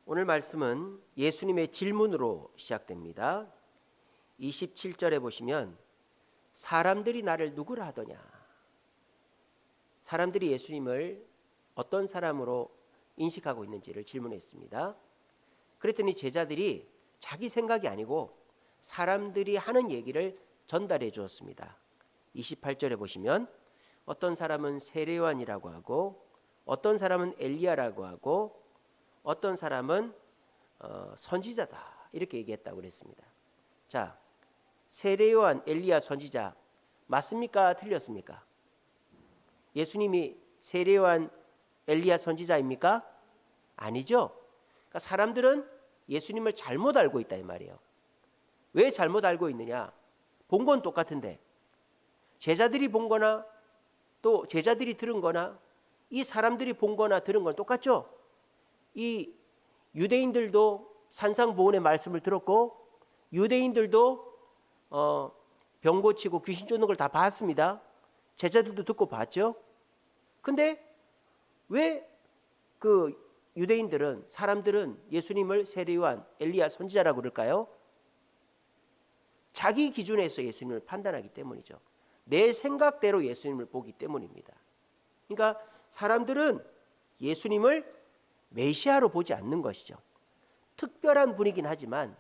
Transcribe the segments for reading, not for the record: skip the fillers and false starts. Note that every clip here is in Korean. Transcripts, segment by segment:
오늘 말씀은 예수님의 질문으로 시작됩니다. 27절에 보시면 사람들이 나를 누구라 하더냐. 사람들이 예수님을 어떤 사람으로 인식하고 있는지를 질문했습니다. 그랬더니 제자들이 자기 생각이 아니고 사람들이 하는 얘기를 전달해 주었습니다. 28절에 보시면 어떤 사람은 세례요한이라고 하고 어떤 사람은 엘리야라고 하고 어떤 사람은 선지자다 이렇게 얘기했다고 그랬습니다. 자, 세례요한, 엘리야, 선지자 맞습니까? 틀렸습니까? 예수님이 세례요한, 엘리야, 선지자입니까? 아니죠. 그러니까 사람들은 예수님을 잘못 알고 있다 이 말이에요. 왜 잘못 알고 있느냐? 본 건 똑같은데 제자들이 본 거나 또 제자들이 들은 거나 이 사람들이 본 거나 들은 건 똑같죠. 이 유대인들도 산상보훈의 말씀을 들었고 유대인들도 병 고치고 귀신 쫓는 걸 다 봤습니다. 제자들도 듣고 봤죠. 근데 왜 그 유대인들은 사람들은 예수님을 세례요한, 엘리야, 선지자라고 그럴까요? 자기 기준에서 예수님을 판단하기 때문이죠. 내 생각대로 예수님을 보기 때문입니다. 그러니까 사람들은 예수님을 메시아로 보지 않는 것이죠. 특별한 분이긴 하지만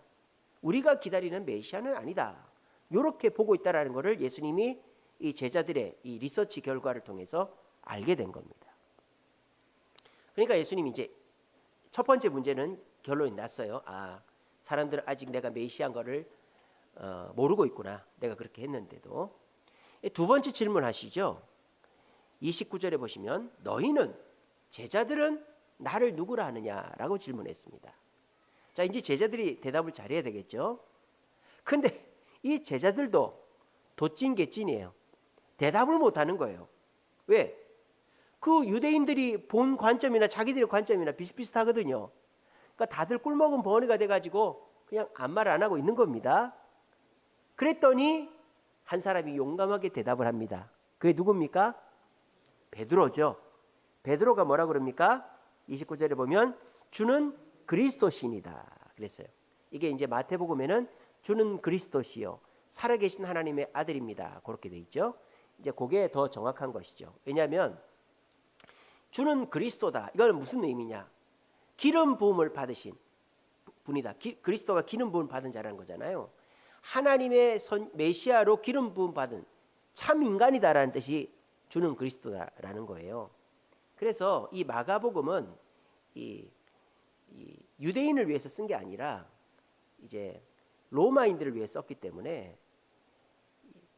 우리가 기다리는 메시아는 아니다. 이렇게 보고 있다는 것을 예수님이 이 제자들의 이 리서치 결과를 통해서 알게 된 겁니다. 그러니까 예수님이 이제 첫 번째 문제는 결론이 났어요. 아, 사람들은 아직 내가 메시아인 거를 모르고 있구나. 내가 그렇게 했는데도. 두 번째 질문하시죠. 29절에 보시면 너희는 제자들은 나를 누구라 하느냐라고 질문했습니다. 자, 이제 제자들이 대답을 잘해야 되겠죠. 근데 이 제자들도 도찐개찐이에요. 대답을 못하는 거예요. 왜? 그 유대인들이 본 관점이나 자기들의 관점이나 비슷비슷하거든요. 그러니까 다들 꿀먹은 버니가 돼가지고 그냥 아무 말 안 하고 있는 겁니다. 그랬더니 한 사람이 용감하게 대답을 합니다. 그게 누굽니까? 베드로죠. 베드로가 뭐라 그럽니까? 29절에 보면 주는 그리스도시니다 그랬어요. 이게 이제 마태복음에는 주는 그리스도시요 살아계신 하나님의 아들입니다. 그렇게 돼 있죠. 이제 그게 더 정확한 것이죠. 왜냐하면 주는 그리스도다. 이건 무슨 의미냐? 기름 부음을 받으신 분이다. 그리스도가 기름 부음 받은 자라는 거잖아요. 하나님의 메시아로 기름 부음 받은 참 인간이다라는 뜻이 주는 그리스도다라는 거예요. 그래서 이 마가복음은 이 유대인을 위해서 쓴 게 아니라 이제 로마인들을 위해 썼기 때문에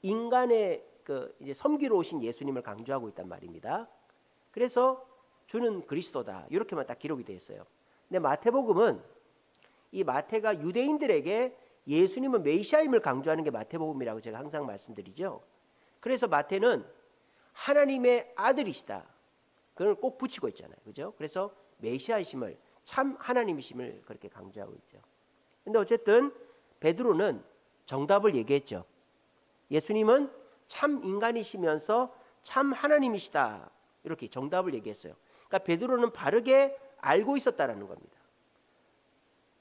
인간의 그 이제 섬기러 오신 예수님을 강조하고 있단 말입니다. 그래서 주는 그리스도다 이렇게만 딱 기록이 되어 있어요. 근데 마태복음은 이 마태가 유대인들에게 예수님은 메시아임을 강조하는 게 마태복음이라고 제가 항상 말씀드리죠. 그래서 마태는 하나님의 아들이시다. 그걸 꼭 붙이고 있잖아요. 그죠? 그래서 메시아이심을 참 하나님이심을 그렇게 강조하고 있죠. 근데 어쨌든 베드로는 정답을 얘기했죠. 예수님은 참 인간이시면서 참 하나님이시다. 이렇게 정답을 얘기했어요. 그러니까 베드로는 바르게 알고 있었다라는 겁니다.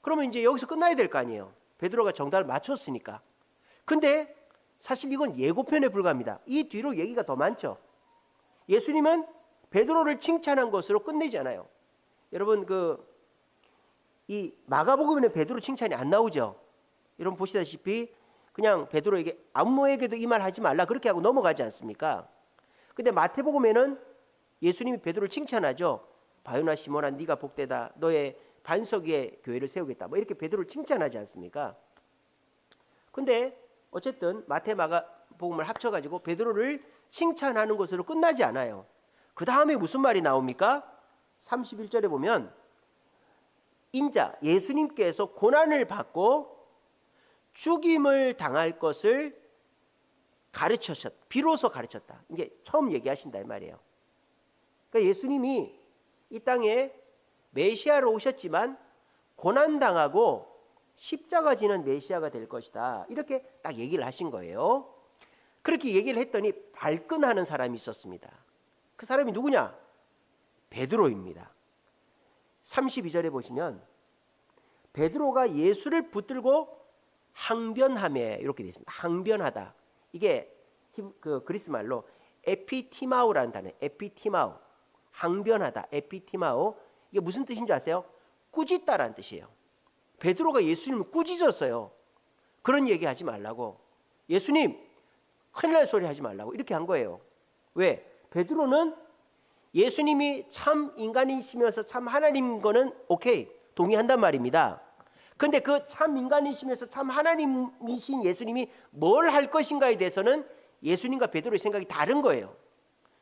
그러면 이제 여기서 끝나야 될 거 아니에요. 베드로가 정답을 맞췄으니까. 근데 사실 이건 예고편에 불과합니다. 이 뒤로 얘기가 더 많죠. 예수님은 베드로를 칭찬한 것으로 끝내지 않아요. 여러분 이 마가복음에는 베드로 칭찬이 안 나오죠. 여러분 보시다시피 그냥 베드로에게 아무에게도 이 말 하지 말라 그렇게 하고 넘어가지 않습니까? 근데 마태복음에는 예수님이 베드로를 칭찬하죠. 바요나 시몬아 네가 복되다. 너의 반석 위에 교회를 세우겠다. 뭐 이렇게 베드로를 칭찬하지 않습니까? 근데 어쨌든 마태 마가복음을 합쳐가지고 베드로를 칭찬하는 것으로 끝나지 않아요. 그 다음에 무슨 말이 나옵니까? 31절에 보면 인자 예수님께서 고난을 받고 죽임을 당할 것을 비로소 가르쳤다. 이게 처음 얘기하신다 이 말이에요. 그러니까 예수님이 이 땅에 메시아로 오셨지만 고난당하고 십자가 지는 메시아가 될 것이다. 이렇게 딱 얘기를 하신 거예요. 그렇게 얘기를 했더니 발끈하는 사람이 있었습니다. 그 사람이 누구냐? 베드로입니다. 32절에 보시면 베드로가 예수를 붙들고 항변하며 이렇게 되어 있습니다. 항변하다. 이게 그 그리스 말로 에피티마우라는 단어. 에피티마우. 항변하다. 에피티마우. 이게 무슨 뜻인 줄 아세요? 꾸짖다라는 뜻이에요. 베드로가 예수님을 꾸짖었어요. 그런 얘기 하지 말라고. 예수님 큰일 날 소리 하지 말라고 이렇게 한 거예요. 왜? 베드로는 예수님이 참 인간이시면서 참 하나님인 거는 오케이 동의한단 말입니다. 근데 그 참 인간이시면서 참 하나님이신 예수님이 뭘 할 것인가에 대해서는 예수님과 베드로의 생각이 다른 거예요.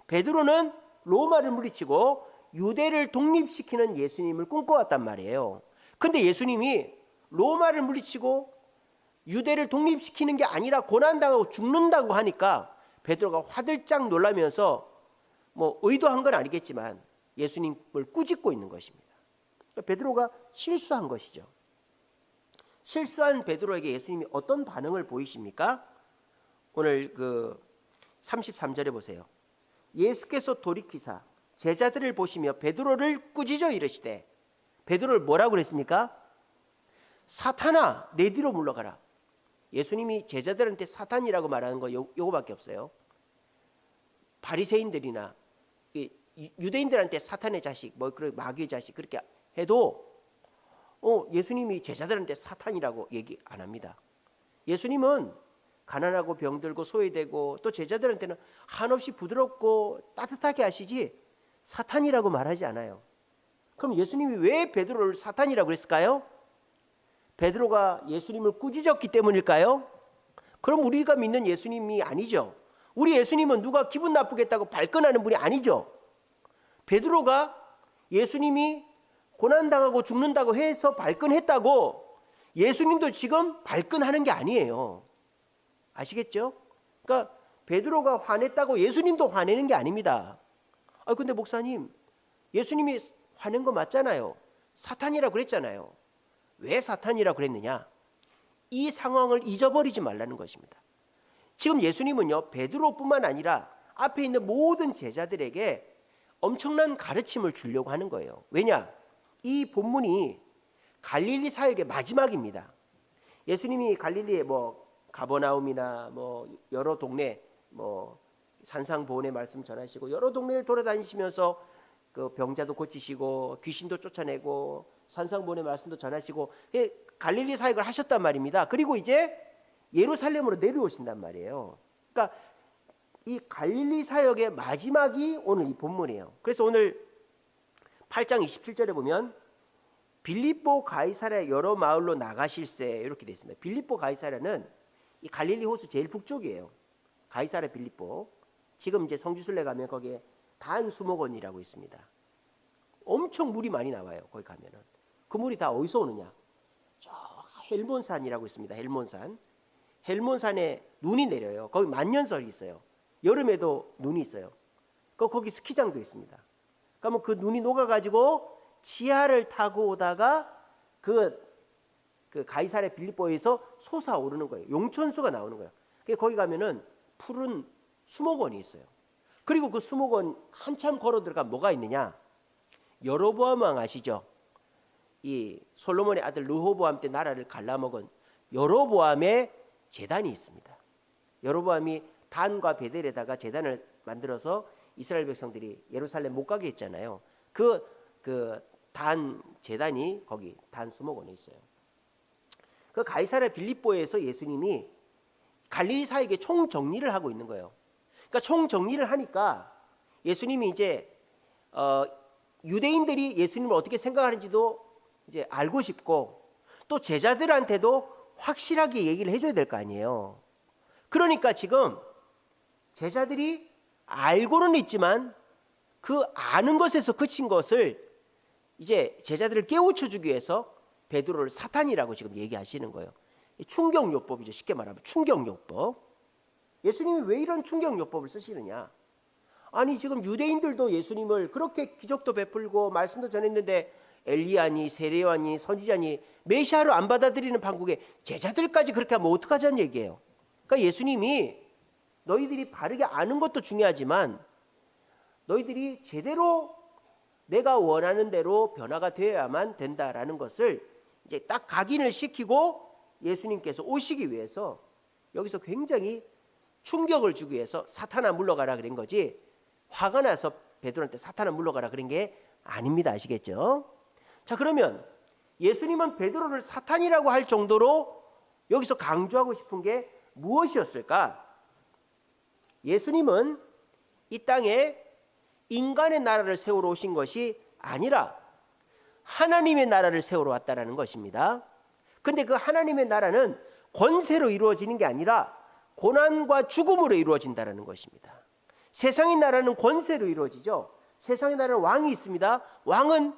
베드로는 로마를 물리치고 유대를 독립시키는 예수님을 꿈꿔왔단 말이에요. 근데 예수님이 로마를 물리치고 유대를 독립시키는 게 아니라 고난당하고 죽는다고 하니까 베드로가 화들짝 놀라면서 뭐 의도한 건 아니겠지만 예수님을 꾸짖고 있는 것입니다. 베드로가 실수한 것이죠. 실수한 베드로에게 예수님이 어떤 반응을 보이십니까? 오늘 그 33절에 보세요. 예수께서 돌이키사 제자들을 보시며 베드로를 꾸짖어 이르시되, 베드로를 뭐라고 그랬습니까? 사탄아 내 뒤로 물러가라. 예수님이 제자들한테 사탄이라고 말하는 거 요거밖에 없어요. 바리새인들이나 유대인들한테 사탄의 자식, 뭐 그런 마귀의 자식 그렇게 해도 예수님이 제자들한테 사탄이라고 얘기 안 합니다. 예수님은 가난하고 병들고 소외되고 또 제자들한테는 한없이 부드럽고 따뜻하게 하시지 사탄이라고 말하지 않아요. 그럼 예수님이 왜 베드로를 사탄이라고 했을까요? 베드로가 예수님을 꾸짖었기 때문일까요? 그럼 우리가 믿는 예수님이 아니죠. 우리 예수님은 누가 기분 나쁘겠다고 발끈하는 분이 아니죠. 베드로가 예수님이 고난당하고 죽는다고 해서 발끈했다고 예수님도 지금 발끈하는 게 아니에요. 아시겠죠? 그러니까 베드로가 화냈다고 예수님도 화내는 게 아닙니다. 근데 목사님, 예수님이 화낸 거 맞잖아요. 사탄이라고 그랬잖아요. 왜 사탄이라고 그랬느냐? 이 상황을 잊어버리지 말라는 것입니다. 지금 예수님은요, 베드로뿐만 아니라 앞에 있는 모든 제자들에게 엄청난 가르침을 주려고 하는 거예요. 왜냐? 이 본문이 갈릴리 사역의 마지막입니다. 예수님이 갈릴리에 뭐 가버나움이나 뭐 여러 동네 뭐 산상보훈의 말씀 전하시고 여러 동네를 돌아다니시면서 그 병자도 고치시고 귀신도 쫓아내고 산상보훈의 말씀도 전하시고 갈릴리 사역을 하셨단 말입니다. 그리고 이제 예루살렘으로 내려오신단 말이에요. 그러니까 이 갈릴리 사역의 마지막이 오늘 이 본문이에요. 그래서 오늘 8장 27절에 보면 빌립보 가이사랴 여러 마을로 나가실세 이렇게 되어 있습니다. 빌립보 가이사랴는 이 갈릴리 호수 제일 북쪽이에요. 가이사랴 빌립보. 지금 이제 성지순례 가면 거기에 단 수목원이라고 있습니다. 엄청 물이 많이 나와요. 거기 가면은. 그 물이 다 어디서 오느냐? 저 헬몬산이라고 있습니다. 헬몬산. 헬몬산에 눈이 내려요. 거기 만년설이 있어요. 여름에도 눈이 있어요. 거기 스키장도 있습니다. 그러면 그 눈이 녹아가지고 지하를 타고 오다가 그 가이사랴 빌립보에서 솟아오르는 거예요. 용천수가 나오는 거예요. 거기 가면은 푸른 수목원이 있어요. 그리고 그 수목원 한참 걸어 들어가면 뭐가 있느냐? 여로보암 왕 아시죠? 이 솔로몬의 아들 르호보암 때 나라를 갈라먹은 여로보암의 제단이 있습니다. 여로보암이 단과 베델에다가 제단을 만들어서 이스라엘 백성들이 예루살렘 못 가게 했잖아요. 그 단 제단이 거기 단 수목원에 있어요. 그 가이사랴 빌립보에서 예수님이 갈릴리 사역의 총 정리를 하고 있는 거예요. 그러니까 총 정리를 하니까 예수님이 이제 유대인들이 예수님을 어떻게 생각하는지도 이제 알고 싶고 또 제자들한테도 확실하게 얘기를 해줘야 될 거 아니에요. 그러니까 지금 제자들이 알고는 있지만 그 아는 것에서 그친 것을 이제 제자들을 깨우쳐 주기 위해서 베드로를 사탄이라고 지금 얘기하시는 거예요. 충격요법이죠. 쉽게 말하면 충격요법. 예수님이 왜 이런 충격요법을 쓰시느냐? 아니 지금 유대인들도 예수님을 그렇게 기적도 베풀고 말씀도 전했는데 엘리야니 세례요한이 선지자니 메시아로 안 받아들이는 판국에 제자들까지 그렇게 하면 어떡하자는 얘기예요. 그러니까 예수님이 너희들이 바르게 아는 것도 중요하지만 너희들이 제대로 내가 원하는 대로 변화가 되어야만 된다라는 것을 이제 딱 각인을 시키고 예수님께서 오시기 위해서 여기서 굉장히 충격을 주기 위해서 사탄아 물러가라 그런 거지, 화가 나서 베드로한테 사탄아 물러가라 그런 게 아닙니다. 아시겠죠? 자, 그러면 예수님은 베드로를 사탄이라고 할 정도로 여기서 강조하고 싶은 게 무엇이었을까? 예수님은 이 땅에 인간의 나라를 세우러 오신 것이 아니라 하나님의 나라를 세우러 왔다라는 것입니다. 근데 그 하나님의 나라는 권세로 이루어지는 게 아니라 고난과 죽음으로 이루어진다는 것입니다. 세상의 나라는 권세로 이루어지죠. 세상의 나라는 왕이 있습니다. 왕은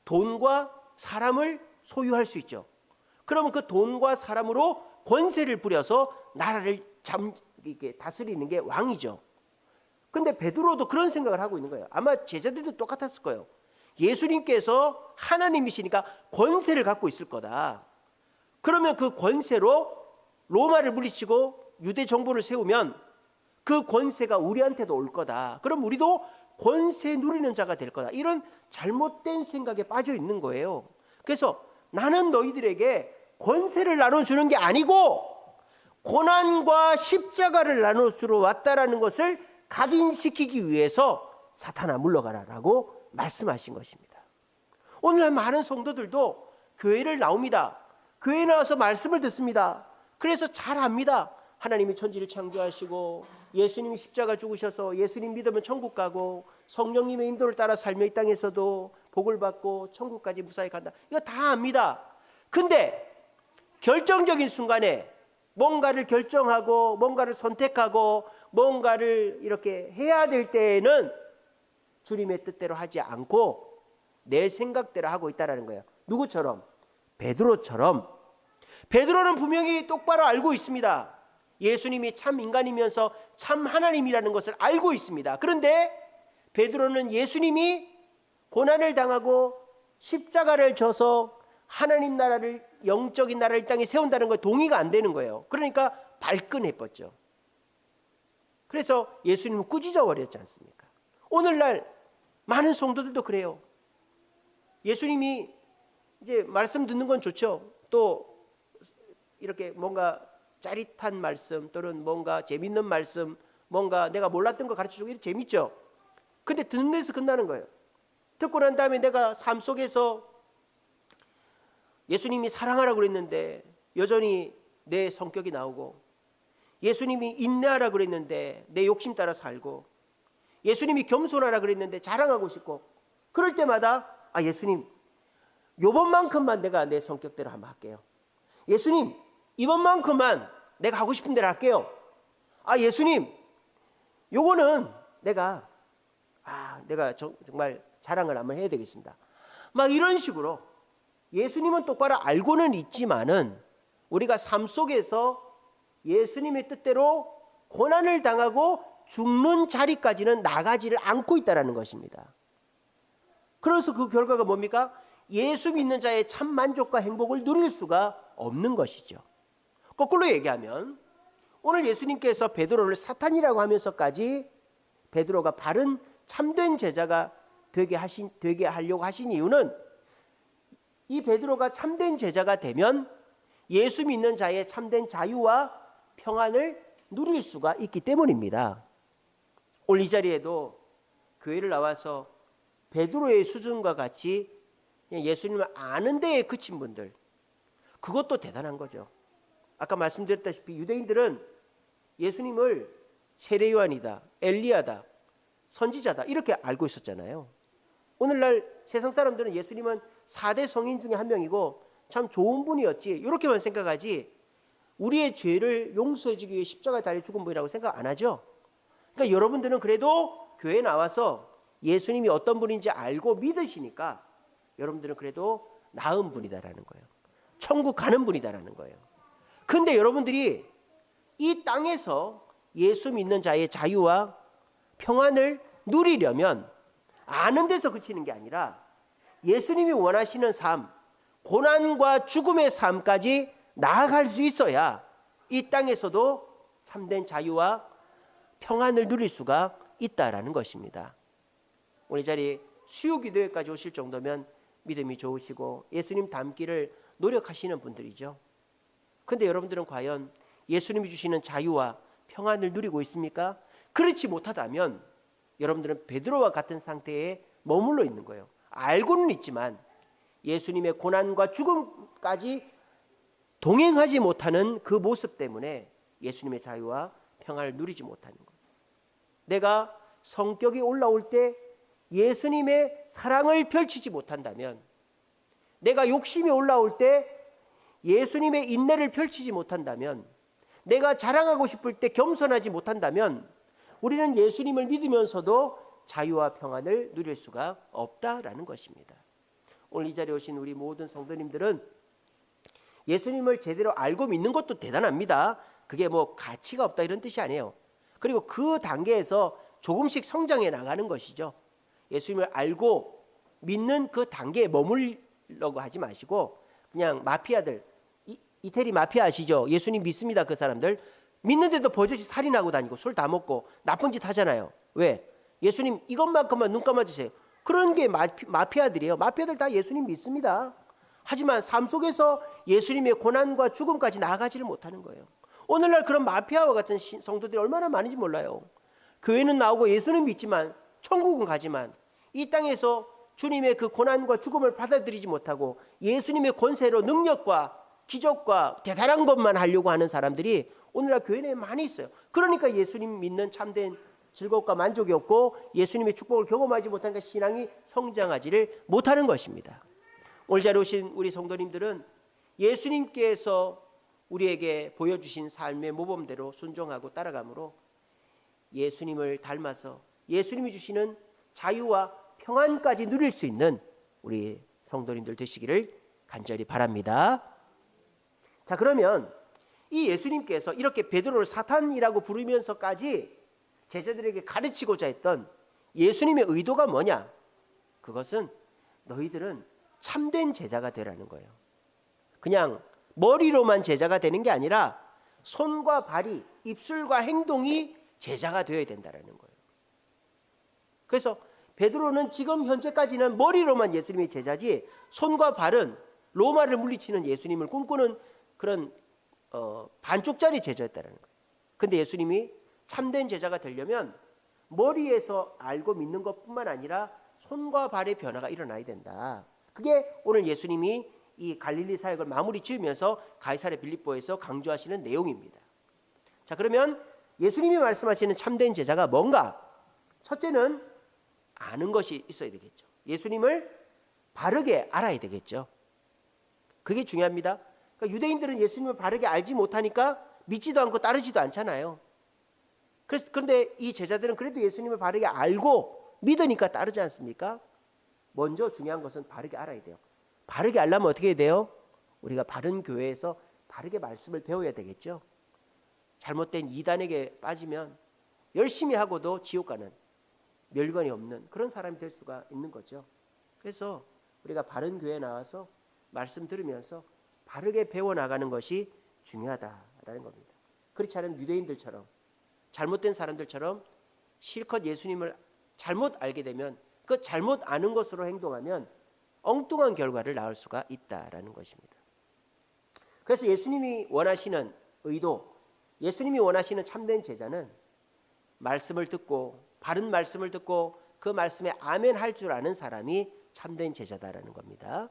돈과 사람을 소유할 수 있죠. 그러면 그 돈과 사람으로 권세를 부려서 나라를 이렇게 다스리는 게 왕이죠. 근데 베드로도 그런 생각을 하고 있는 거예요. 아마 제자들도 똑같았을 거예요. 예수님께서 하나님이시니까 권세를 갖고 있을 거다. 그러면 그 권세로 로마를 물리치고 유대 정부를 세우면 그 권세가 우리한테도 올 거다. 그럼 우리도 권세 누리는 자가 될 거다. 이런 잘못된 생각에 빠져 있는 거예요. 그래서 나는 너희들에게 권세를 나눠주는 게 아니고 고난과 십자가를 나눠주러 왔다라는 것을 각인시키기 위해서 사탄아 물러가라 라고 말씀하신 것입니다. 오늘날 많은 성도들도 교회를 나옵니다. 교회에 나와서 말씀을 듣습니다. 그래서 잘 압니다. 하나님이 천지를 창조하시고 예수님이 십자가 죽으셔서 예수님 믿으면 천국 가고 성령님의 인도를 따라 살며 이 땅에서도 복을 받고 천국까지 무사히 간다. 이거 다 압니다. 근데 결정적인 순간에 뭔가를 결정하고 뭔가를 선택하고 뭔가를 이렇게 해야 될 때에는 주님의 뜻대로 하지 않고 내 생각대로 하고 있다는 거예요. 누구처럼? 베드로처럼. 베드로는 분명히 똑바로 알고 있습니다. 예수님이 참 인간이면서 참 하나님이라는 것을 알고 있습니다. 그런데 베드로는 예수님이 고난을 당하고 십자가를 져서 하나님 나라를, 영적인 나라를 이 땅에 세운다는 거 동의가 안 되는 거예요. 그러니까 발끈해버렸죠. 그래서 예수님은 꾸짖어 버렸지 않습니까? 오늘날 많은 성도들도 그래요. 예수님이 이제 말씀 듣는 건 좋죠. 또 이렇게 뭔가 짜릿한 말씀 또는 뭔가 재밌는 말씀, 뭔가 내가 몰랐던 거 가르쳐주고 이렇게 재밌죠. 근데 듣는 데서 끝나는 거예요. 듣고 난 다음에 내가 삶 속에서 예수님이 사랑하라고 그랬는데 여전히 내 성격이 나오고, 예수님이 인내하라고 그랬는데 내 욕심 따라 살고, 예수님이 겸손하라 그랬는데 자랑하고 싶고, 그럴 때마다 예수님 요번만큼만 내가 내 성격대로 한번 할게요. 예수님 이번만큼만 내가 하고 싶은 대로 할게요. 예수님 요거는 내가 정말 자랑을 한번 해야 되겠습니다. 막 이런 식으로 예수님은 똑바로 알고는 있지만은 우리가 삶 속에서 예수님의 뜻대로 고난을 당하고 죽는 자리까지는 나가지를 않고 있다는 것입니다. 그래서 그 결과가 뭡니까? 예수 믿는 자의 참 만족과 행복을 누릴 수가 없는 것이죠. 거꾸로 얘기하면 오늘 예수님께서 베드로를 사탄이라고 하면서까지 베드로가 바른 참된 제자가 되게 하려고 하신 이유는, 이 베드로가 참된 제자가 되면 예수 믿는 자의 참된 자유와 평안을 누릴 수가 있기 때문입니다. 오늘 이 자리에도 교회를 나와서 베드로의 수준과 같이 예수님을 아는 데에 그친 분들, 그것도 대단한 거죠. 아까 말씀드렸다시피 유대인들은 예수님을 세례요한이다, 엘리야다, 선지자다 이렇게 알고 있었잖아요. 오늘날 세상 사람들은 예수님은 4대 성인 중에 한 명이고 참 좋은 분이었지 이렇게만 생각하지, 우리의 죄를 용서해 주기 위해 십자가에 달려 죽은 분이라고 생각 안 하죠. 그러니까 여러분들은 그래도 교회에 나와서 예수님이 어떤 분인지 알고 믿으시니까 여러분들은 그래도 나은 분이다라는 거예요. 천국 가는 분이다라는 거예요. 근데 여러분들이 이 땅에서 예수 믿는 자의 자유와 평안을 누리려면 아는 데서 그치는 게 아니라 예수님이 원하시는 삶, 고난과 죽음의 삶까지 나아갈 수 있어야 이 땅에서도 참된 자유와 평안을 누릴 수가 있다라는 것입니다. 오늘 이 자리에 수요기도회까지 오실 정도면 믿음이 좋으시고 예수님 닮기를 노력하시는 분들이죠. 근데 여러분들은 과연 예수님이 주시는 자유와 평안을 누리고 있습니까? 그렇지 못하다면 여러분들은 베드로와 같은 상태에 머물러 있는 거예요. 알고는 있지만 예수님의 고난과 죽음까지 동행하지 못하는 그 모습 때문에 예수님의 자유와 평안을 누리지 못하는 거예요. 내가 성격이 올라올 때 예수님의 사랑을 펼치지 못한다면, 내가 욕심이 올라올 때 예수님의 인내를 펼치지 못한다면, 내가 자랑하고 싶을 때 겸손하지 못한다면 우리는 예수님을 믿으면서도 자유와 평안을 누릴 수가 없다라는 것입니다. 오늘 이 자리에 오신 우리 모든 성도님들은 예수님을 제대로 알고 믿는 것도 대단합니다. 그게 뭐 가치가 없다 이런 뜻이 아니에요. 그리고 그 단계에서 조금씩 성장해 나가는 것이죠. 예수님을 알고 믿는 그 단계에 머물려고 하지 마시고 그냥 마피아들, 이태리 마피아 아시죠? 예수님 믿습니다. 그 사람들 믿는데도 버젓이 살인하고 다니고 술 다 먹고 나쁜 짓 하잖아요. 왜? 예수님 이것만큼만 눈 감아주세요. 그런 게 마피아들이에요. 마피아들 다 예수님 믿습니다. 하지만 삶 속에서 예수님의 고난과 죽음까지 나아가지를 못하는 거예요. 오늘날 그런 마피아와 같은 성도들이 얼마나 많은지 몰라요. 교회는 나오고 예수는 믿지만 천국은 가지만 이 땅에서 주님의 그 고난과 죽음을 받아들이지 못하고 예수님의 권세로 능력과 기적과 대단한 것만 하려고 하는 사람들이 오늘날 교회 내에 많이 있어요. 그러니까 예수님 믿는 참된 즐거움과 만족이 없고 예수님의 축복을 경험하지 못하니까 신앙이 성장하지를 못하는 것입니다. 오늘 자리에 오신 우리 성도님들은 예수님께서 우리에게 보여주신 삶의 모범대로 순종하고 따라감으로 예수님을 닮아서 예수님이 주시는 자유와 평안까지 누릴 수 있는 우리 성도님들 되시기를 간절히 바랍니다. 자, 그러면 이 예수님께서 이렇게 베드로를 사탄이라고 부르면서까지 제자들에게 가르치고자 했던 예수님의 의도가 뭐냐? 그것은 너희들은 참된 제자가 되라는 거예요. 그냥 머리로만 제자가 되는 게 아니라 손과 발이, 입술과 행동이 제자가 되어야 된다는 거예요. 그래서 베드로는 지금 현재까지는 머리로만 예수님의 제자지 손과 발은 로마를 물리치는 예수님을 꿈꾸는 그런 반쪽짜리 제자였다는 거예요. 근데 예수님이 참된 제자가 되려면 머리에서 알고 믿는 것뿐만 아니라 손과 발의 변화가 일어나야 된다. 그게 오늘 예수님이 이 갈릴리 사역을 마무리 지으면서 가이사랴 빌립보에서 강조하시는 내용입니다. 자, 그러면 예수님이 말씀하시는 참된 제자가 뭔가? 첫째는 아는 것이 있어야 되겠죠. 예수님을 바르게 알아야 되겠죠. 그게 중요합니다. 그러니까 유대인들은 예수님을 바르게 알지 못하니까 믿지도 않고 따르지도 않잖아요. 그런데 이 제자들은 그래도 예수님을 바르게 알고 믿으니까 따르지 않습니까? 먼저 중요한 것은 바르게 알아야 돼요. 바르게 알려면 어떻게 해야 돼요? 우리가 바른 교회에서 바르게 말씀을 배워야 되겠죠. 잘못된 이단에게 빠지면 열심히 하고도 지옥 가는 멸관이 없는 그런 사람이 될 수가 있는 거죠. 그래서 우리가 바른 교회에 나와서 말씀 들으면서 바르게 배워나가는 것이 중요하다라는 겁니다. 그렇지 않으면 유대인들처럼 잘못된 사람들처럼 실컷 예수님을 잘못 알게 되면 그 잘못 아는 것으로 행동하면 엉뚱한 결과를 낳을 수가 있다라는 것입니다. 그래서 예수님이 원하시는 의도, 예수님이 원하시는 참된 제자는 말씀을 듣고 바른 말씀을 듣고 그 말씀에 아멘 할 줄 아는 사람이 참된 제자다라는 겁니다.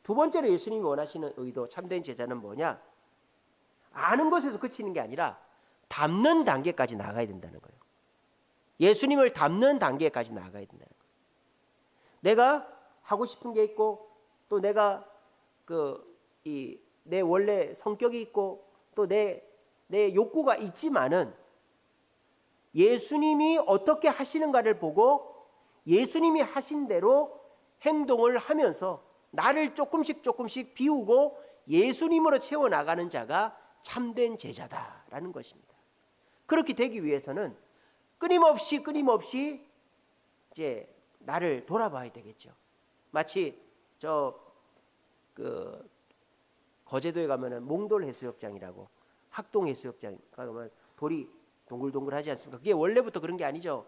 두 번째로 예수님이 원하시는 의도, 참된 제자는 뭐냐? 아는 것에서 그치는 게 아니라 닮는 단계까지 나가야 된다는 거예요. 예수님을 닮는 단계까지 나가야 된다는 거예요. 내가 하고 싶은 게 있고 또 내가 내 원래 성격이 있고 또 내 욕구가 있지만은 예수님이 어떻게 하시는가를 보고 예수님이 하신 대로 행동을 하면서 나를 조금씩 비우고 예수님으로 채워나가는 자가 참된 제자다라는 것입니다. 그렇게 되기 위해서는 끊임없이 이제 나를 돌아봐야 되겠죠. 마치 거제도에 가면은 몽돌 해수욕장이라고 학동 해수욕장 가면 돌이 동글동글하지 않습니까? 그게 원래부터 그런 게 아니죠.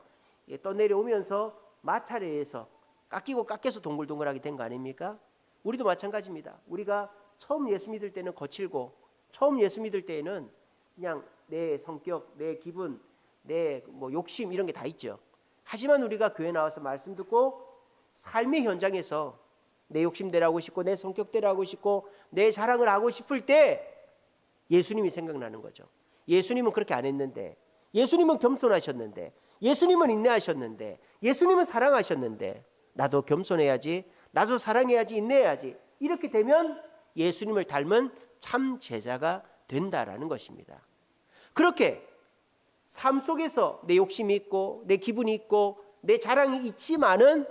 떠내려오면서 마찰에 의해서 깎여서 동글동글하게 된 거 아닙니까? 우리도 마찬가지입니다. 우리가 처음 예수 믿을 때는 거칠고, 처음 예수 믿을 때에는 그냥 내 성격, 내 기분, 내 뭐 욕심 이런 게 다 있죠. 하지만 우리가 교회 나와서 말씀 듣고 삶의 현장에서 내 욕심대로 하고 싶고, 내 성격대로 하고 싶고, 내 자랑을 하고 싶을 때 예수님이 생각나는 거죠. 예수님은 그렇게 안 했는데, 예수님은 겸손하셨는데, 예수님은 인내하셨는데, 예수님은 사랑하셨는데, 나도 겸손해야지, 나도 사랑해야지, 인내해야지. 이렇게 되면 예수님을 닮은 참 제자가 된다라는 것입니다. 그렇게 삶 속에서 내 욕심이 있고, 내 기분이 있고, 내 자랑이 있지만은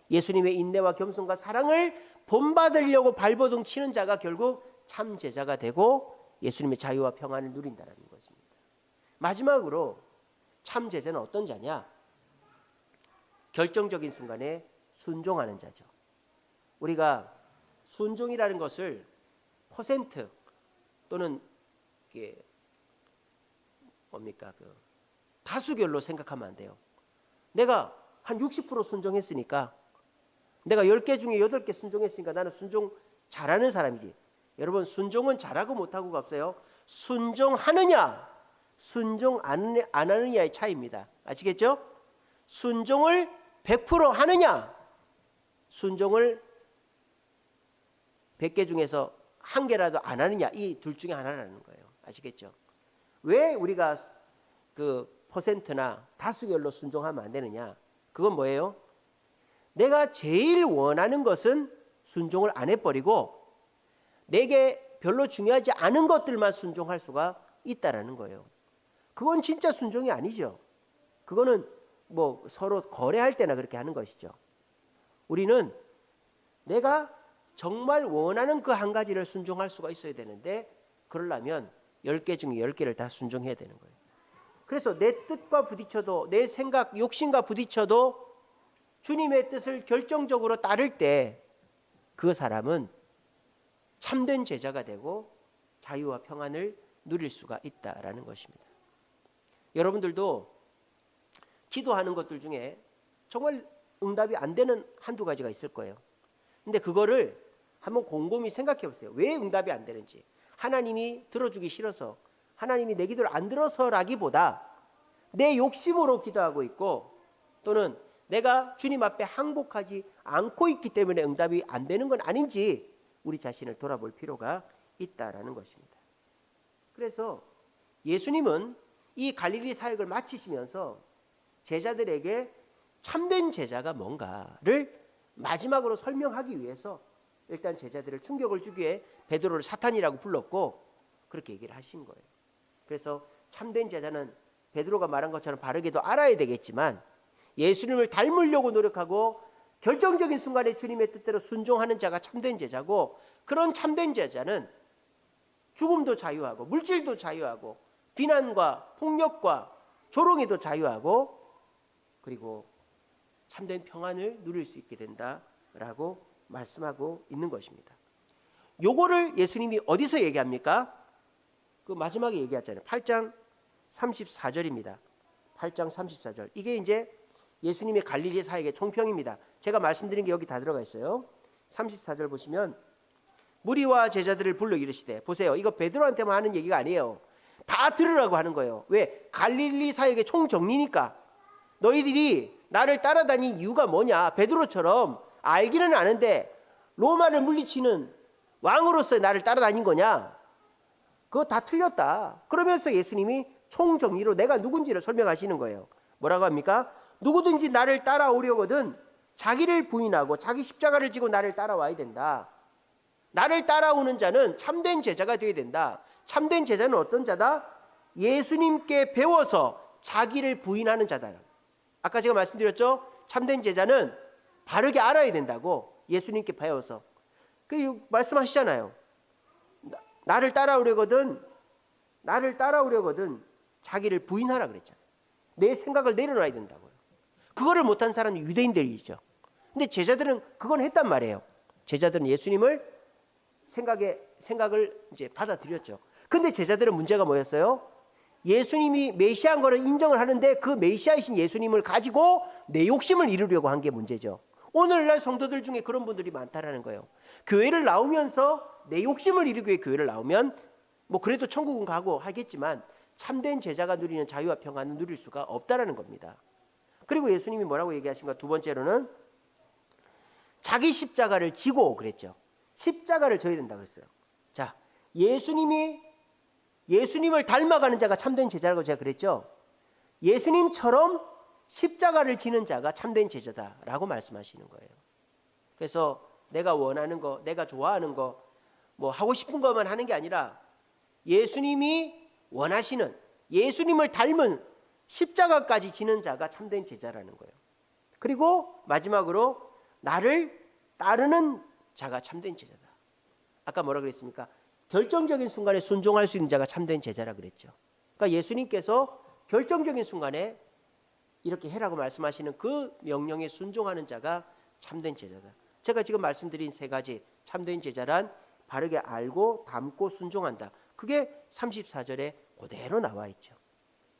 예수님의 인내와 겸손과 사랑을 본받으려고 발버둥 치는 자가 결국 참 제자가 되고 예수님의 자유와 평안을 누린다는 것입니다. 마지막으로 참 제자는 어떤 자냐? 결정적인 순간에 순종하는 자죠. 우리가 순종이라는 것을 퍼센트 또는 이게 뭡니까? 다수결로 생각하면 안 돼요. 내가 한 60% 순종했으니까, 내가 10개 중에 8개 순종했으니까 나는 순종 잘하는 사람이지. 여러분, 순종은 잘하고 못하고가 없어요. 순종하느냐, 순종 안 하느냐의 차이입니다. 아시겠죠? 순종을 100% 하느냐, 순종을 100개 중에서 한 개라도 안 하느냐, 이 둘 중에 하나라는 거예요. 아시겠죠? 왜 우리가 그 퍼센트나 다수결로 순종하면 안 되느냐? 그건 뭐예요? 내가 제일 원하는 것은 순종을 안 해버리고 내게 별로 중요하지 않은 것들만 순종할 수가 있다라는 거예요. 그건 진짜 순종이 아니죠. 그거는 뭐 서로 거래할 때나 그렇게 하는 것이죠. 우리는 내가 정말 원하는 그 한 가지를 순종할 수가 있어야 되는데, 그러려면 10개 중에 10개를 다 순종해야 되는 거예요. 그래서 내 뜻과 부딪혀도, 내 생각, 욕심과 부딪혀도 주님의 뜻을 결정적으로 따를 때 그 사람은 참된 제자가 되고 자유와 평안을 누릴 수가 있다라는 것입니다. 여러분들도 기도하는 것들 중에 정말 응답이 안 되는 한두 가지가 있을 거예요. 근데 그거를 한번 곰곰이 생각해 보세요. 왜 응답이 안 되는지. 하나님이 들어주기 싫어서, 하나님이 내 기도를 안 들어서라기보다 내 욕심으로 기도하고 있고, 또는 내가 주님 앞에 항복하지 않고 있기 때문에 응답이 안 되는 건 아닌지 우리 자신을 돌아볼 필요가 있다라는 것입니다. 그래서 예수님은 이 갈릴리 사역을 마치시면서 제자들에게 참된 제자가 뭔가를 마지막으로 설명하기 위해서 일단 제자들을 충격을 주기 위해 베드로를 사탄이라고 불렀고 그렇게 얘기를 하신 거예요. 그래서 참된 제자는 베드로가 말한 것처럼 바르게도 알아야 되겠지만, 예수님을 닮으려고 노력하고 결정적인 순간에 주님의 뜻대로 순종하는 자가 참된 제자고, 그런 참된 제자는 죽음도 자유하고 물질도 자유하고 비난과 폭력과 조롱에도 자유하고, 그리고 참된 평안을 누릴 수 있게 된다라고 말씀하고 있는 것입니다. 요거를 예수님이 어디서 얘기합니까? 그 마지막에 얘기하잖아요. 8장 34절입니다. 8장 34절. 이게 이제 예수님의 갈릴리 사역의 총평입니다. 제가 말씀드린 게 여기 다 들어가 있어요. 34절 보시면, 무리와 제자들을 불러 이르시되, 보세요, 이거 베드로한테만 하는 얘기가 아니에요. 다 들으라고 하는 거예요. 왜? 갈릴리 사역의 총정리니까. 너희들이 나를 따라다닌 이유가 뭐냐? 베드로처럼 알기는 아는데 로마를 물리치는 왕으로서 나를 따라다닌 거냐? 그거 다 틀렸다. 그러면서 예수님이 총정리로 내가 누군지를 설명하시는 거예요. 뭐라고 합니까? 누구든지 나를 따라오려거든 자기를 부인하고 자기 십자가를 지고 나를 따라와야 된다. 나를 따라오는 자는 참된 제자가 되어야 된다. 참된 제자는 어떤 자다? 예수님께 배워서 자기를 부인하는 자다. 아까 제가 말씀드렸죠? 참된 제자는 바르게 알아야 된다고, 예수님께 배워서. 그 말씀하시잖아요. 나를 따라오려거든 자기를 부인하라 그랬잖아요. 내 생각을 내려놔야 된다고요. 그거를 못한 사람이 유대인들이죠. 근데 제자들은 그건 했단 말이에요. 제자들은 예수님을 생각을 이제 받아들였죠. 근데 제자들은 문제가 뭐였어요? 예수님이 메시아인 거를 인정을 하는데 그 메시아이신 예수님을 가지고 내 욕심을 이루려고 한 게 문제죠. 오늘날 성도들 중에 그런 분들이 많다라는 거예요. 교회를 나오면서 내 욕심을 이루기 위해 교회를 나오면 뭐 그래도 천국은 가고 하겠지만 참된 제자가 누리는 자유와 평안은 누릴 수가 없다라는 겁니다. 그리고 예수님이 뭐라고 얘기하신가? 두 번째로는 자기 십자가를 지고 그랬죠. 십자가를 져야 된다고 했어요. 자, 예수님을 닮아가는 자가 참된 제자라고 제가 그랬죠. 예수님처럼 십자가를 지는 자가 참된 제자다라고 말씀하시는 거예요. 그래서 내가 원하는 거, 내가 좋아하는 거, 뭐 하고 싶은 것만 하는 게 아니라 예수님이 원하시는, 예수님을 닮은 십자가까지 지는 자가 참된 제자라는 거예요. 그리고 마지막으로 나를 따르는 자가 참된 제자다. 아까 뭐라 그랬습니까? 결정적인 순간에 순종할 수 있는 자가 참된 제자라 그랬죠. 그러니까 예수님께서 결정적인 순간에 이렇게 해라고 말씀하시는 그 명령에 순종하는 자가 참된 제자다. 제가 지금 말씀드린 세 가지 참된 제자란 바르게 알고 담고 순종한다. 그게 34절에 그대로 나와 있죠.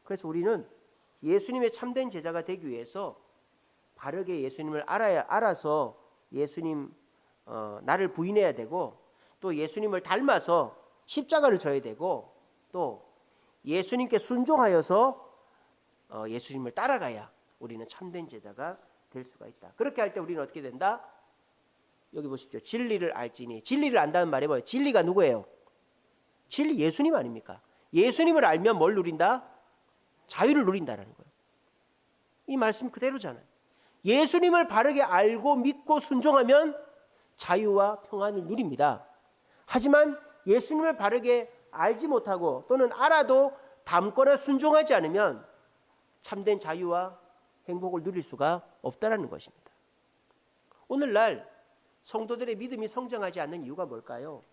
그래서 우리는 예수님의 참된 제자가 되기 위해서 바르게 예수님을 알아서 예수님 나를 부인해야 되고, 또 예수님을 닮아서 십자가를 져야 되고, 또 예수님께 순종하여서 예수님을 따라가야 우리는 참된 제자가 될 수가 있다. 그렇게 할 때 우리는 어떻게 된다? 여기 보십시오. 진리를 알지니. 진리를 안다는 말이 뭐예요? 진리가 누구예요? 진리 예수님 아닙니까? 예수님을 알면 뭘 누린다? 자유를 누린다라는 거예요. 이 말씀 그대로잖아요. 예수님을 바르게 알고 믿고 순종하면 자유와 평안을 누립니다. 하지만 예수님을 바르게 알지 못하고 또는 알아도 담거나 순종하지 않으면 참된 자유와 행복을 누릴 수가 없다라는 것입니다. 오늘날 성도들의 믿음이 성장하지 않는 이유가 뭘까요?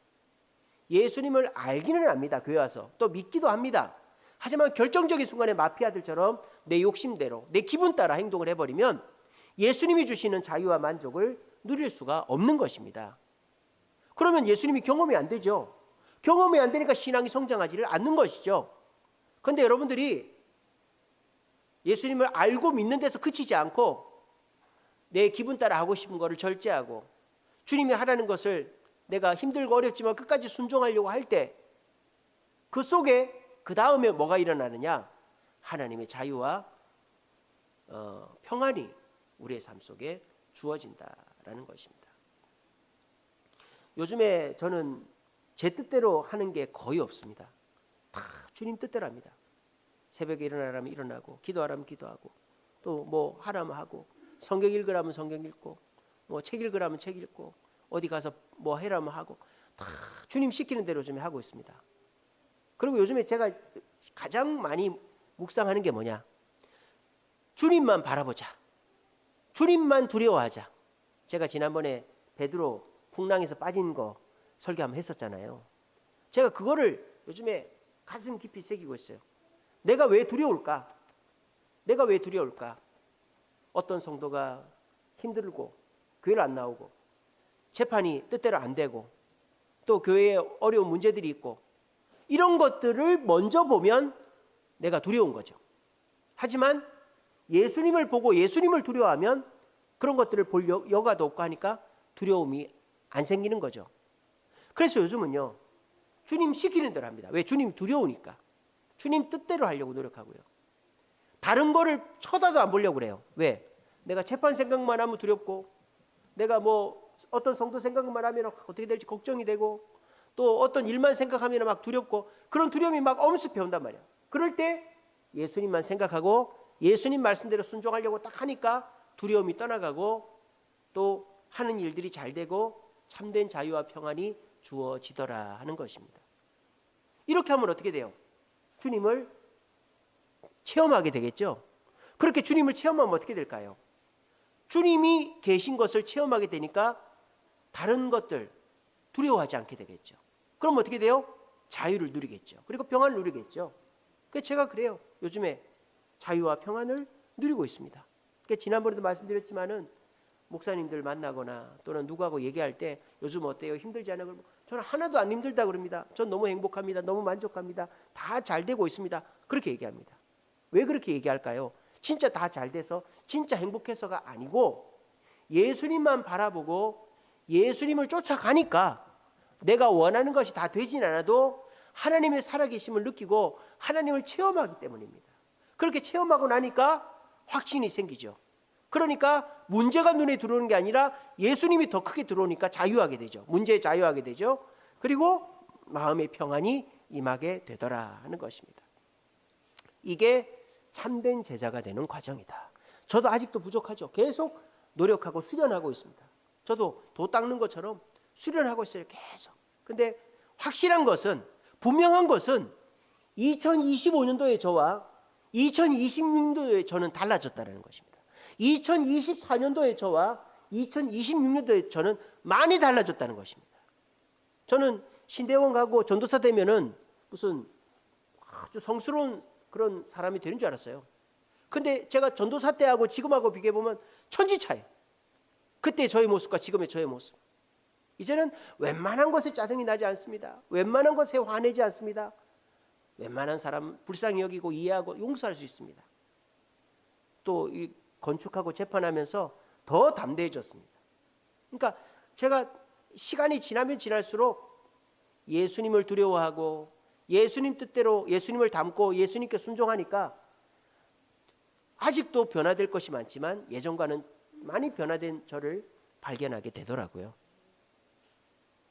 예수님을 알기는 압니다. 교회 와서 또 믿기도 합니다. 하지만 결정적인 순간에 마피아들처럼 내 욕심대로 내 기분 따라 행동을 해버리면 예수님이 주시는 자유와 만족을 누릴 수가 없는 것입니다. 그러면 예수님이 경험이 안 되죠. 경험이 안 되니까 신앙이 성장하지를 않는 것이죠. 그런데 여러분들이 예수님을 알고 믿는 데서 그치지 않고 내 기분 따라 하고 싶은 거를 절제하고 주님이 하라는 것을 내가 힘들고 어렵지만 끝까지 순종하려고 할 때 그 속에 그 다음에 뭐가 일어나느냐? 하나님의 자유와 평안이 우리의 삶 속에 주어진다라는 것입니다. 요즘에 저는 제 뜻대로 하는 게 거의 없습니다. 다 주님 뜻대로 합니다. 새벽에 일어나라면 일어나고, 기도하라면 기도하고, 또 뭐 하라면 하고, 성경 읽으라면 성경 읽고, 뭐 책 읽으라면 책 읽고, 어디 가서 뭐 해라면 하고, 다 주님 시키는 대로 좀 하고 있습니다. 그리고 요즘에 제가 가장 많이 묵상하는 게 뭐냐? 주님만 바라보자. 주님만 두려워하자. 제가 지난번에 베드로 풍랑에서 빠진 거 설교 한번 했었잖아요. 제가 그거를 요즘에 가슴 깊이 새기고 있어요. 내가 왜 두려울까? 내가 왜 두려울까? 어떤 성도가 힘들고 교회를 안 나오고 재판이 뜻대로 안 되고 또 교회에 어려운 문제들이 있고 이런 것들을 먼저 보면 내가 두려운 거죠. 하지만 예수님을 보고 예수님을 두려워하면 그런 것들을 볼 여가도 없고 하니까 두려움이 안 생기는 거죠. 그래서 요즘은요, 주님 시키는 대로 합니다. 왜? 주님 두려우니까. 주님 뜻대로 하려고 노력하고요. 다른 거를 쳐다도 안 보려고 그래요. 왜? 내가 재판 생각만 하면 두렵고, 내가 뭐 어떤 성도 생각만 하면 어떻게 될지 걱정이 되고, 또 어떤 일만 생각하면 막 두렵고, 그런 두려움이 막 엄습해 온단 말이야. 그럴 때 예수님만 생각하고 예수님 말씀대로 순종하려고 딱 하니까 두려움이 떠나가고 또 하는 일들이 잘 되고 참된 자유와 평안이 주어지더라 하는 것입니다. 이렇게 하면 어떻게 돼요? 주님을 체험하게 되겠죠. 그렇게 주님을 체험하면 어떻게 될까요? 주님이 계신 것을 체험하게 되니까 다른 것들 두려워하지 않게 되겠죠. 그럼 어떻게 돼요? 자유를 누리겠죠. 그리고 평안을 누리겠죠. 그래서 제가 그래요. 요즘에 자유와 평안을 누리고 있습니다. 그러니까 지난번에도 말씀드렸지만은 목사님들 만나거나 또는 누구하고 얘기할 때 요즘 어때요? 힘들지 않아요? 저는 하나도 안 힘들다 그럽니다. 전 너무 행복합니다. 너무 만족합니다. 다 잘 되고 있습니다. 그렇게 얘기합니다. 왜 그렇게 얘기할까요? 진짜 다 잘 돼서 진짜 행복해서가 아니고 예수님만 바라보고 예수님을 쫓아가니까 내가 원하는 것이 다 되진 않아도 하나님의 살아계심을 느끼고 하나님을 체험하기 때문입니다. 그렇게 체험하고 나니까 확신이 생기죠. 그러니까 문제가 눈에 들어오는 게 아니라 예수님이 더 크게 들어오니까 자유하게 되죠. 문제에 자유하게 되죠. 그리고 마음의 평안이 임하게 되더라 하는 것입니다. 이게 참된 제자가 되는 과정이다. 저도 아직도 부족하죠. 계속 노력하고 수련하고 있습니다. 저도 도 닦는 것처럼 수련하고 있어요. 계속. 근데 확실한 것은, 분명한 것은 2025년도의 저와 2026년도의 저는 달라졌다는 것입니다. 2024년도의 저와 2026년도의 저는 많이 달라졌다는 것입니다. 저는 신대원 가고 전도사 되면은 무슨 아주 성스러운 그런 사람이 되는 줄 알았어요. 근데 제가 전도사 때하고 지금하고 비교해 보면 천지 차이. 그때 저의 모습과 지금의 저의 모습. 이제는 웬만한 것에 짜증이 나지 않습니다. 웬만한 것에 화내지 않습니다. 웬만한 사람 불쌍히 여기고 이해하고 용서할 수 있습니다. 또 이 건축하고 재판하면서 더 담대해졌습니다. 그러니까 제가 시간이 지나면 지날수록 예수님을 두려워하고 예수님 뜻대로 예수님을 닮고 예수님께 순종하니까 아직도 변화될 것이 많지만 예전과는 많이 변화된 저를 발견하게 되더라고요.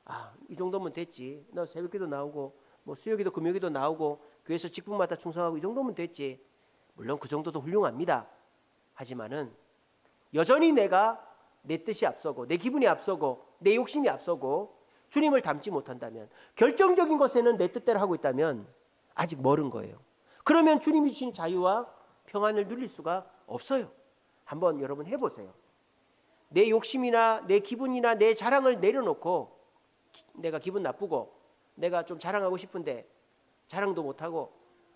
아, 이 정도면 됐지. 나 새벽기도 나오고 뭐 수요기도 금요기도 나오고 교회에서 직분마다 충성하고 이 정도면 됐지. 물론 그 정도도 훌륭합니다. 하지만은 여전히 내가 내 뜻이 앞서고 내 기분이 앞서고 내 욕심이 앞서고 주님을 닮지 못한다면, 결정적인 것에는 내 뜻대로 하고 있다면 아직 멀은 거예요. 그러면 주님이 주신 자유와 평안을 누릴 수가 없어요. 한번 여러분 해보세요. 내 욕심이나 내 기분이나 내 자랑을 내려놓고, 내가 기분 나쁘고 내가 좀 자랑하고 싶은데 자랑도 못하고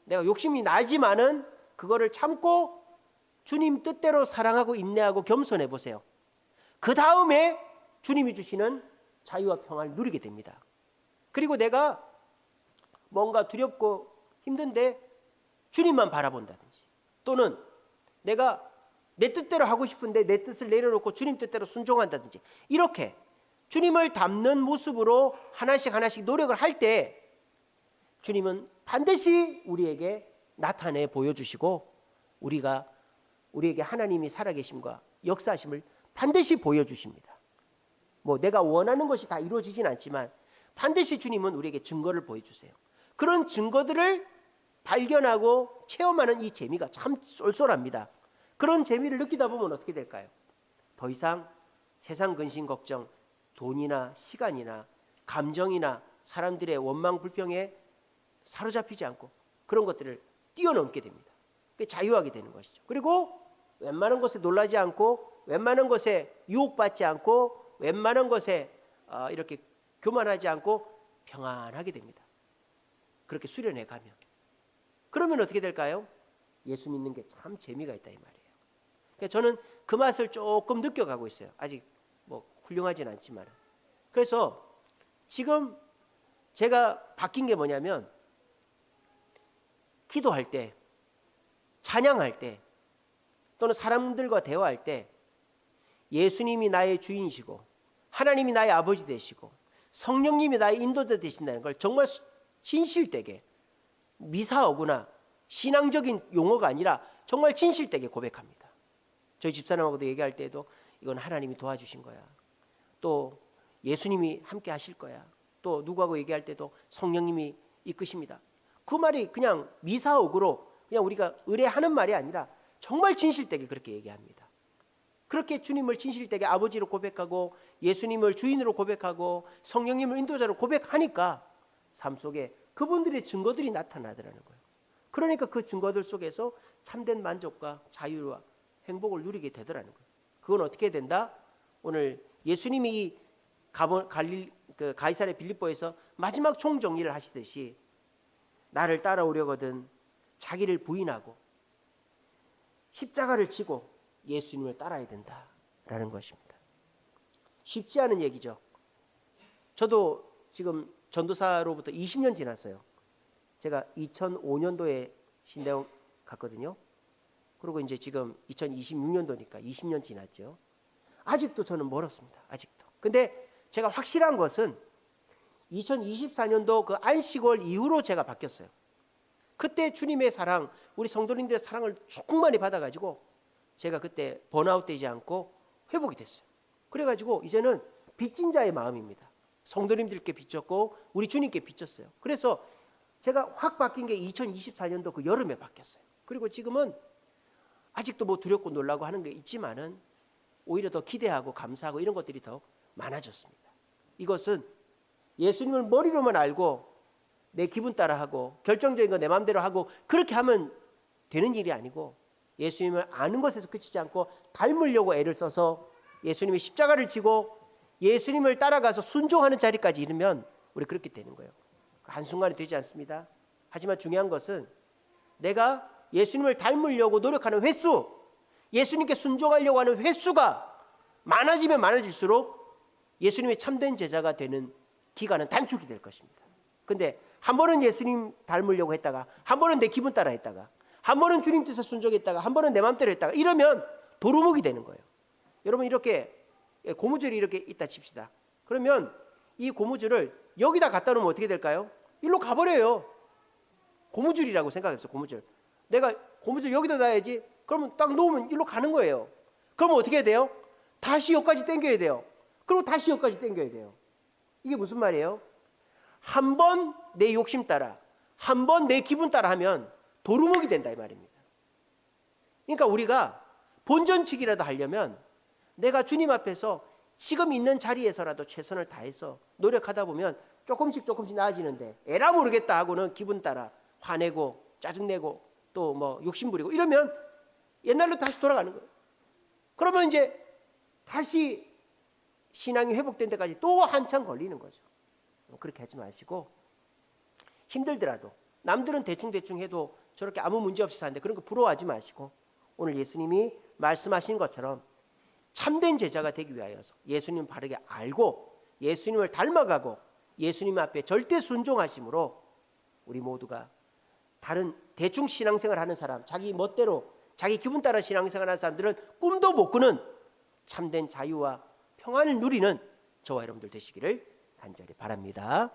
내가 욕심이 나지만은 그거를 참고 주님 뜻대로 사랑하고 인내하고 겸손해 보세요. 그 다음에 주님이 주시는 자유와 평안을 누리게 됩니다. 그리고 내가 뭔가 두렵고 힘든데 주님만 바라본다든지, 또는 내가 내 뜻대로 하고 싶은데 내 뜻을 내려놓고 주님 뜻대로 순종한다든지, 이렇게 주님을 닮는 모습으로 하나씩 하나씩 노력을 할 때 주님은 반드시 우리에게 나타내 보여주시고 우리에게 하나님이 살아계심과 역사하심을 반드시 보여주십니다. 뭐 내가 원하는 것이 다 이루어지진 않지만 반드시 주님은 우리에게 증거를 보여주세요. 그런 증거들을 발견하고 체험하는 이 재미가 참 쏠쏠합니다. 그런 재미를 느끼다 보면 어떻게 될까요? 더 이상 세상 근심 걱정, 돈이나 시간이나 감정이나 사람들의 원망 불평에 사로잡히지 않고 그런 것들을 뛰어넘게 됩니다. 자유하게 되는 것이죠. 그리고 웬만한 것에 놀라지 않고, 웬만한 것에 유혹받지 않고, 웬만한 것에 이렇게 교만하지 않고 평안하게 됩니다. 그렇게 수련해 가면. 그러면 어떻게 될까요? 예수 믿는 게 참 재미가 있다 이 말이에요. 그러니까 저는 그 맛을 조금 느껴가고 있어요. 아직 뭐 훌륭하진 않지만. 그래서 지금 제가 바뀐 게 뭐냐면, 기도할 때, 찬양할 때, 또는 사람들과 대화할 때 예수님이 나의 주인이시고 하나님이 나의 아버지 되시고 성령님이 나의 인도자 되신다는 걸 정말 진실되게, 미사오구나 신앙적인 용어가 아니라 정말 진실되게 고백합니다. 저희 집사람하고도 얘기할 때도 이건 하나님이 도와주신 거야, 또 예수님이 함께 하실 거야, 또 누구하고 얘기할 때도 성령님이 이끄십니다. 그 말이 그냥 미사오구로 그냥 우리가 의뢰하는 말이 아니라 정말 진실되게 그렇게 얘기합니다. 그렇게 주님을 진실되게 아버지로 고백하고 예수님을 주인으로 고백하고 성령님을 인도자로 고백하니까 삶 속에 그분들의 증거들이 나타나더라는 거예요. 그러니까 그 증거들 속에서 참된 만족과 자유와 행복을 누리게 되더라는 거예요. 그건 어떻게 된다? 오늘 예수님이 가이사랴 빌립보에서 마지막 총정리를 하시듯이 나를 따라오려거든 자기를 부인하고 십자가를 지고 예수님을 따라야 된다라는 것입니다. 쉽지 않은 얘기죠. 저도 지금 전도사로부터 20년 지났어요. 제가 2005년도에 신대원 갔거든요. 그리고 이제 지금 2026년도니까 20년 지났죠. 아직도 저는 멀었습니다. 아직도. 근데 제가 확실한 것은 2024년도 그 안식월 이후로 제가 바뀌었어요. 그때 주님의 사랑, 우리 성도님들의 사랑을 충만히 받아가지고 제가 그때 번아웃 되지 않고 회복이 됐어요. 그래가지고 이제는 빚진 자의 마음입니다. 성도님들께 빚졌고 우리 주님께 빚졌어요. 그래서 제가 확 바뀐 게 2024년도 그 여름에 바뀌었어요. 그리고 지금은 아직도 뭐 두렵고 놀라고 하는 게 있지만은 오히려 더 기대하고 감사하고 이런 것들이 더 많아졌습니다. 이것은 예수님을 머리로만 알고 내 기분 따라 하고 결정적인 거 내 마음대로 하고 그렇게 하면 되는 일이 아니고 예수님을 아는 것에서 그치지 않고 닮으려고 애를 써서 예수님의 십자가를 지고 예수님을 따라가서 순종하는 자리까지 이르면 우리 그렇게 되는 거예요. 한순간에 되지 않습니다. 하지만 중요한 것은 내가 예수님을 닮으려고 노력하는 횟수, 예수님께 순종하려고 하는 횟수가 많아지면 많아질수록 예수님의 참된 제자가 되는 기간은 단축이 될 것입니다. 근데 한 번은 예수님 닮으려고 했다가 한 번은 내 기분 따라 했다가 한 번은 주님 뜻에 순종했다가 한 번은 내 마음대로 했다가 이러면 도루묵이 되는 거예요. 여러분 이렇게 고무줄이 이렇게 있다 칩시다. 그러면 이 고무줄을 여기다 갖다 놓으면 어떻게 될까요? 일로 가버려요. 고무줄이라고 생각했어. 고무줄. 내가 고무줄 여기다 놔야지. 그러면 딱 놓으면 일로 가는 거예요. 그러면 어떻게 해야 돼요? 다시 여기까지 당겨야 돼요. 그리고 다시 여기까지 당겨야 돼요. 이게 무슨 말이에요? 한 번 내 욕심 따라 한 번 내 기분 따라 하면 도루묵이 된다 이 말입니다. 그러니까 우리가 본전치기라도 하려면 내가 주님 앞에서 지금 있는 자리에서라도 최선을 다해서 노력하다 보면 조금씩 나아지는데 에라 모르겠다 하고는 기분 따라 화내고 짜증내고 또 뭐 욕심부리고 이러면 옛날로 다시 돌아가는 거예요. 그러면 이제 다시 신앙이 회복된 데까지 또 한참 걸리는 거죠. 그렇게 하지 마시고 힘들더라도 남들은 대충 해도 저렇게 아무 문제 없이 사는데 그런 거 부러워하지 마시고 오늘 예수님이 말씀하신 것처럼 참된 제자가 되기 위하여서 예수님 바르게 알고 예수님을 닮아가고 예수님 앞에 절대 순종하심으로 우리 모두가 다른 대충 신앙생활 하는 사람, 자기 멋대로 자기 기분 따라 신앙생활 하는 사람들은 꿈도 못 꾸는 참된 자유와 평안을 누리는 저와 여러분들 되시기를 간절히 바랍니다.